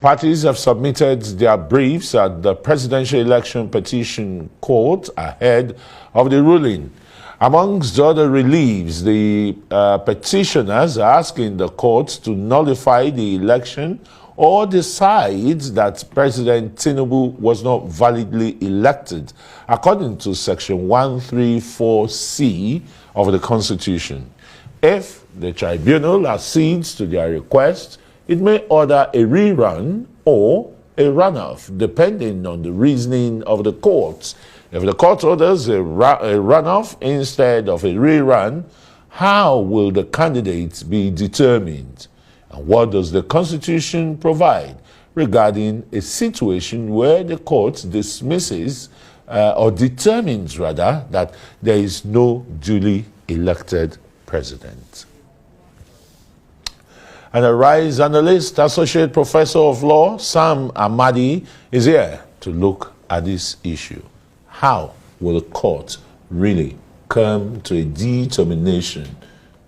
Parties have submitted their briefs at the Presidential Election Petition Court ahead of the ruling. Amongst other reliefs, the petitioners are asking the court to nullify the election or decide that President Tinubu was not validly elected, according to Section 134C of the Constitution. If the tribunal accedes to their request, it may order a rerun or a runoff, depending on the reasoning of the courts. If the court orders a runoff instead of a rerun, how will the candidates be determined? And what does the Constitution provide regarding a situation where the court dismisses or determines, rather, that there is no duly elected president? And Arise analyst, associate professor of law, Sam Amadi, is here to look at this issue. How will the court really come to a determination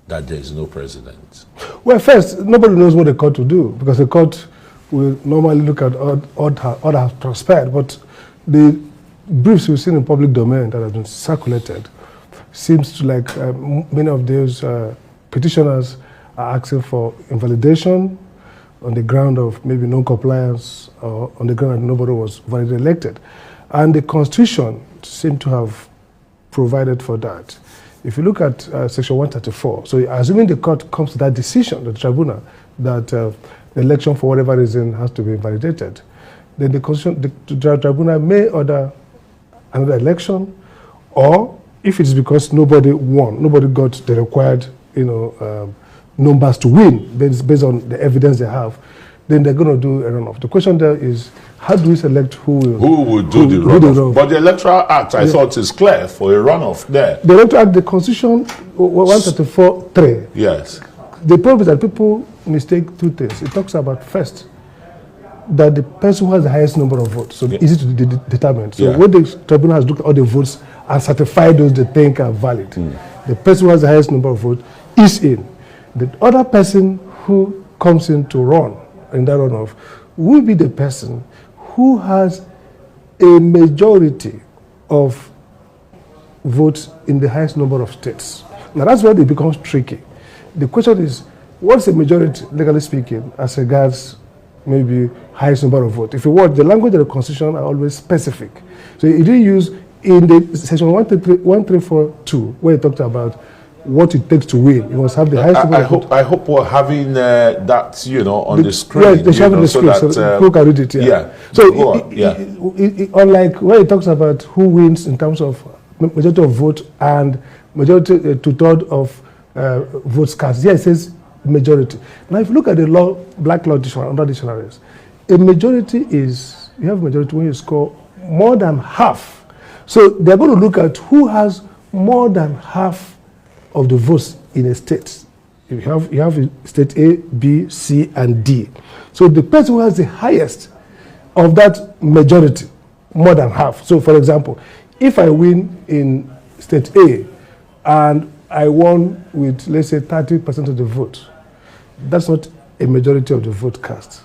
that there is no president? Well, first, nobody knows what the court will do, because the court will normally look at what has transpired. But the briefs we've seen in public domain that have been circulated seems to like many of those petitioners are asking for invalidation on the ground of maybe non-compliance or on the ground that nobody was validly elected. And the Constitution seemed to have provided for that. If you look at Section 134, so assuming the court comes to that decision, the tribunal, that the election for whatever reason has to be invalidated, then the tribunal may order another election, or if it's because nobody won, nobody got the required, numbers to win, based on the evidence they have, then they're going to do a runoff. The question there is, how do we select who will do the runoff? But the Electoral Act, I thought, is clear for a runoff there. The Electoral Act, the Constitution, 134(3). Yes. The problem is that people mistake two things. It talks about, first, that the person who has the highest number of votes, so easy to determine. So when the tribunal has looked at all the votes and certified those they think are valid, the person who has the highest number of votes is in. The other person who comes in to run in that runoff will be the person who has a majority of votes in the highest number of states. Now that's where it becomes tricky. The question is, what's a majority, legally speaking, as regards maybe highest number of votes? If you watch, the language of the Constitution are always specific. So it didn't use in the section 134(2), where it talked about what it takes to win. You must have the highest number of votes. I hope we're having that, on the screen. Yes, they should have the screen, so people can read it. So unlike where it talks about who wins in terms of majority of vote and majority two-thirds of votes cast, here it says majority. Now, if you look at the law, black law dictionary, under dictionaries, a majority is, you have a majority when you score more than half. So they're going to look at who has more than half of the votes in a state. You have state A, B, C, and D. So the person who has the highest of that majority, more than half. So for example, if I win in state A and I won with, let's say, 30% of the vote, that's not a majority of the vote cast.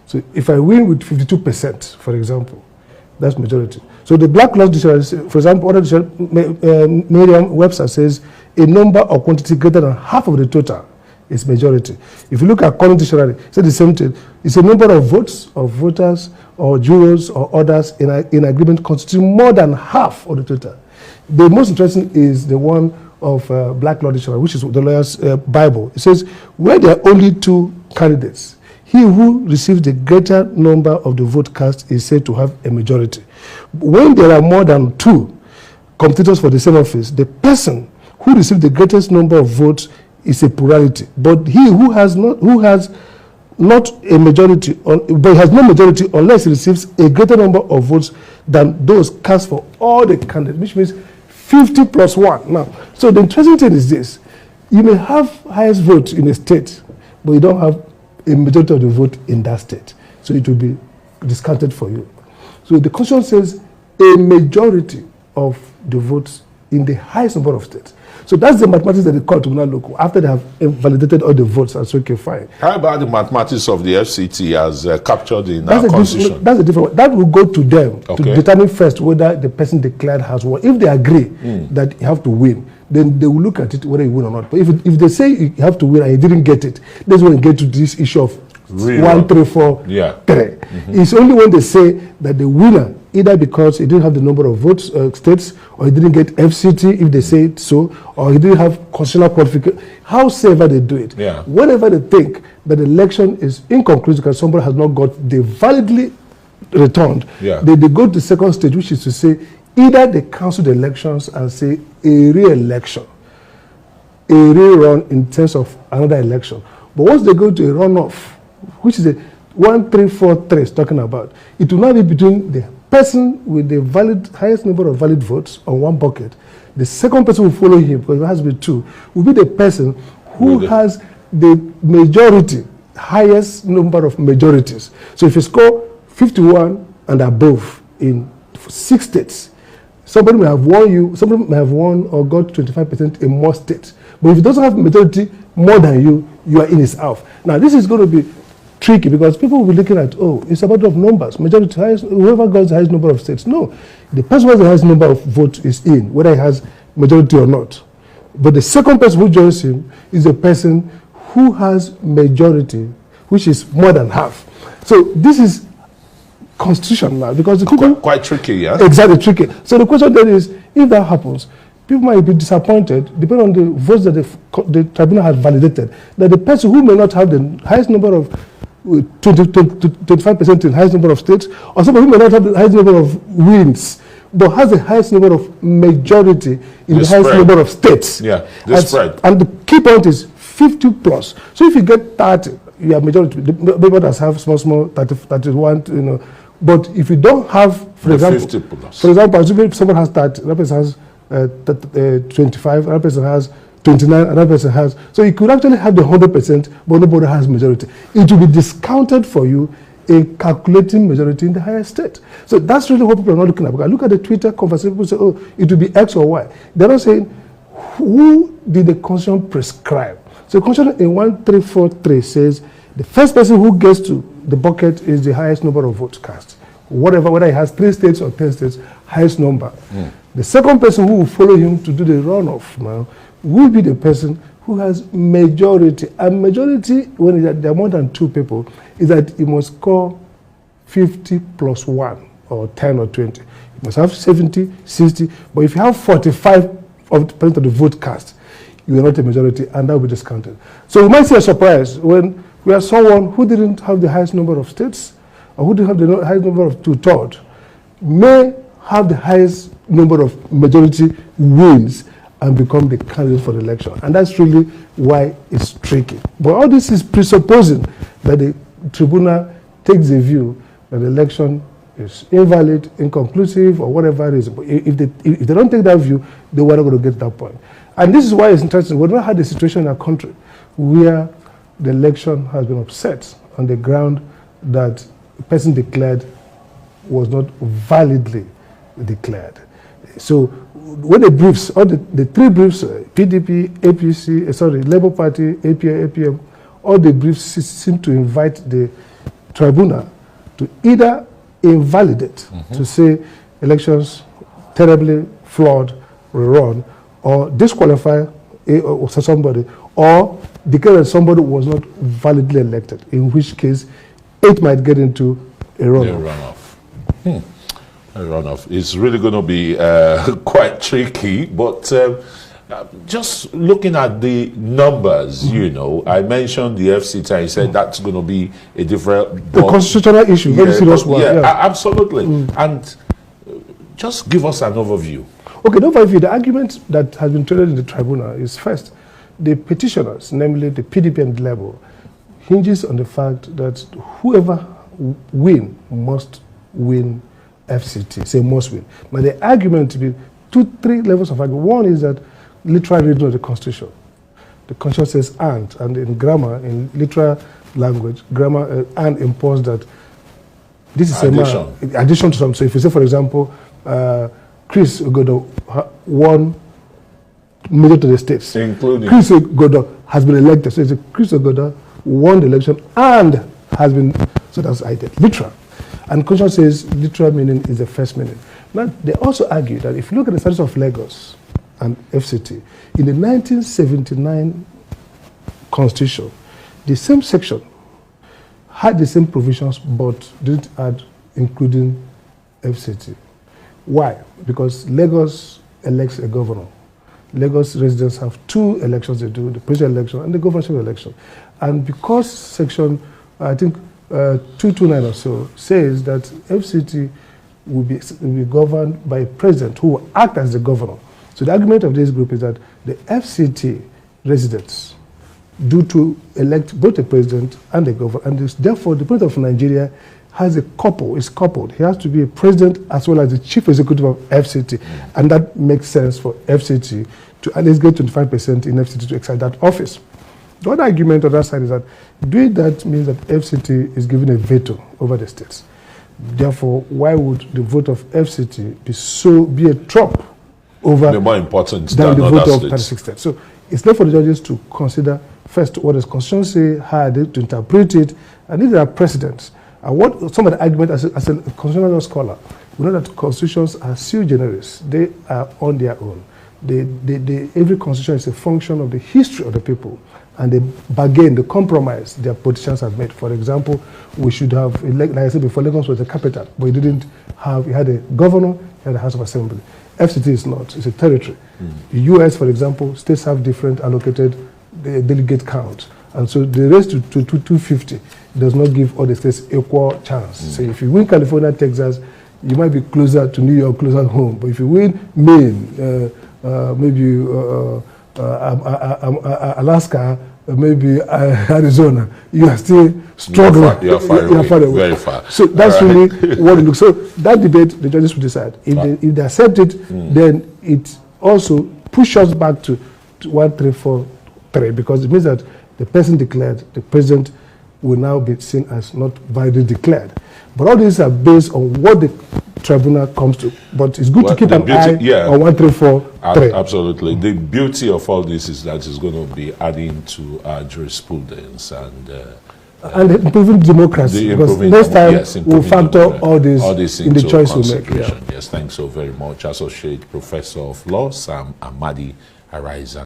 So if I win with 52%, for example, that's majority. So the black law dictionary, for example, Merriam-Webster says a number or quantity greater than half of the total is majority. If you look at Collins Dictionary, it says the same thing. It's a number of votes, of voters, or jurors, or others in agreement constituting more than half of the total. The most interesting is the one of Black Law Dictionary, which is the lawyer's Bible. It says, where there are only two candidates, he who receives the greater number of the vote cast is said to have a majority. When there are more than two competitors for the same office, the person who receives the greatest number of votes is a plurality. But he who has not a majority, but has no majority unless he receives a greater number of votes than those cast for all the candidates, which means 50 plus 1. Now, so the interesting thing is this: you may have highest vote in a state, but you don't have a majority of the vote in that state. So it will be discounted for you. So the Constitution says a majority of the votes in the highest number of states. So that's the mathematics that the court will now look after they have validated all the votes and say, okay, fine. How about the mathematics of the FCT as captured in our constitution? That's a different one. That will go to them to Okay. determine first whether the person declared has won. If they agree that you have to win, then they will look at it whether you win or not. But if they say you have to win and you didn't get it, that's when you get to this issue of Real 1, 3, 4, Yeah. 3. It's only when they say that the winner, either because he didn't have the number of votes, states, or he didn't get FCT, if they say it so, or he didn't have constitutional qualification, howsoever they do it. Yeah. Whenever they think that the election is inconclusive because somebody has not got the validly returned, Yeah. they go to the second stage, which is to say either they cancel the elections and say a re-election, a rerun in terms of another election. But once they go to a runoff, which is a 1, 3, 4, 3 is talking about, it will now be between the person with the highest number of valid votes on one bucket. The second person will follow him, because it has to be 2, will be the person who has the majority, highest number of majorities. So if you score 51 and above in 6 states, somebody may have won you, somebody may have won or got 25% in more states. But if he doesn't have majority more than you, you are in his half. Now this is going to be tricky because people will be looking at, oh, it's a matter of numbers. Majority, highest, whoever got the highest number of states. No, the person who has the highest number of votes is in, whether he has majority or not. But the second person who joins him is a person who has majority, which is more than half. So this is constitution now because the people Quite tricky, yeah? exactly tricky. So the question then is, if that happens, people might be disappointed, depending on the votes that the tribunal has validated, that the person who may not have the highest number of 25% in the highest number of states, or somebody who may not have the highest number of wins, but has the highest number of majority in the highest number of states. Yeah, the spread. And the key point is 50 plus. So if you get 30, you have majority. The people that have small, 30, 31, you know. But if you don't have, for example, 50 plus. For example, if someone has 30, another person has 25, another person has 29, another person has. So you could actually have the 100%, but nobody has majority. It will be discounted for you in calculating majority in the higher state. So that's really what people are not looking at. Because look at the Twitter conversation, people say, oh, it will be X or Y. They're not saying, who did the Constitution prescribe? So the Constitution in 1343 says, the first person who gets to the bucket is the highest number of votes cast. Whether he has 3 states or 10 states, highest number. The second person who will follow him to do the runoff now will be the person who has majority. And majority, when there are more than 2 people, is that he must score 50 plus 1, or 10 or 20. You must have 70, 60. But if you have 45% of the vote cast, you are not a majority, and that will be discounted. So we might see a surprise when we have someone who didn't have the highest number of states, or who didn't have the highest number of 2/3, may have the highest number of majority wins and become the candidate for the election. And that's really why it's tricky. But all this is presupposing that the tribunal takes a view that the election is invalid, inconclusive, or whatever it is. But if they don't take that view, they were not going to get to that point. And this is why it's interesting. We've never had a situation in our country where the election has been upset on the ground that the person declared was not validly declared. So when the briefs, all the 3 briefs, PDP, APC, Labour Party, APM, all the briefs seem to invite the tribunal to either invalidate, to say elections terribly flawed, rerun, or disqualify somebody, or declare that somebody was not validly elected, in which case it might get into a runoff. A runoff. It's really going to be quite tricky, but just looking at the numbers, you know, I mentioned the FCT, I said that's going to be a different... The constitutional issue, very serious one. Yeah, absolutely. And just give us an overview. Okay, the overview, the argument that has been traded in the tribunal is first, the petitioners, namely the PDP and Labour, hinges on the fact that whoever win must win FCT, say must win. But the argument to be 3 levels of argument. One is that literal reading of the Constitution. The Constitution says and in grammar, in literal language, grammar and imposes that this is addition addition to some. So if you say, for example, Chris Ogodo won major to the states. Including Chris Ogodo has been elected. So it's Chris Ogodo won the election and has been, so that's idea, literal. And Constitution says literal meaning is the first meaning. Now, they also argue that if you look at the status of Lagos and FCT, in the 1979 Constitution, the same section had the same provisions but didn't add including FCT. Why? Because Lagos elects a governor. Lagos residents have two elections they do, the presidential election and the governorship election. And because section, I think, 229 or so says that FCT will be governed by a president who will act as the governor. So the argument of this group is that the FCT residents do to elect both the president and the governor. And therefore, the president of Nigeria has is coupled. He has to be a president as well as the chief executive of FCT. And that makes sense for FCT to at least get 25% in FCT to exercise that office. The other argument on that side is that doing that means that FCT is given a veto over the states. Therefore, why would the vote of FCT be a trump over the more important than the vote of states. 36 states? So it's left for the judges to consider first what the Constitution say, how to interpret it, and if there are precedents. And what some of the argument as a constitutional scholar, we know that constitutions are sui generis. They are on their own. Every constitution is a function of the history of the people and the bargain, the compromise their politicians have made. For example, we should have, like I said before, Lagos was the capital, but it didn't have, it had a governor, it had a House of Assembly. FCT is not, it's a territory. The US, for example, states have different allocated delegate count. And so the race to 250 does not give all the states equal chance. So if you win California, Texas, you might be closer to New York, closer home. But if you win Maine, maybe Alaska, maybe Arizona, you are still struggling. You are far away, very far. So that's really what it looks. So that debate, the judges will decide. If they accept it, then it also pushes us back to 1, 3, 4, 3, because it means that the person declared, the president will now be seen as not validly declared. But all these are based on what the tribunal comes to. But it's good to keep an eye on 1, 3, 4, 3. Absolutely. The beauty of all this is that it's going to be adding to our jurisprudence and improving democracy. Because next time we'll factor all this in the choice we make. Yes, thanks so very much. Associate Professor of Law, Sam Amadi Araiza.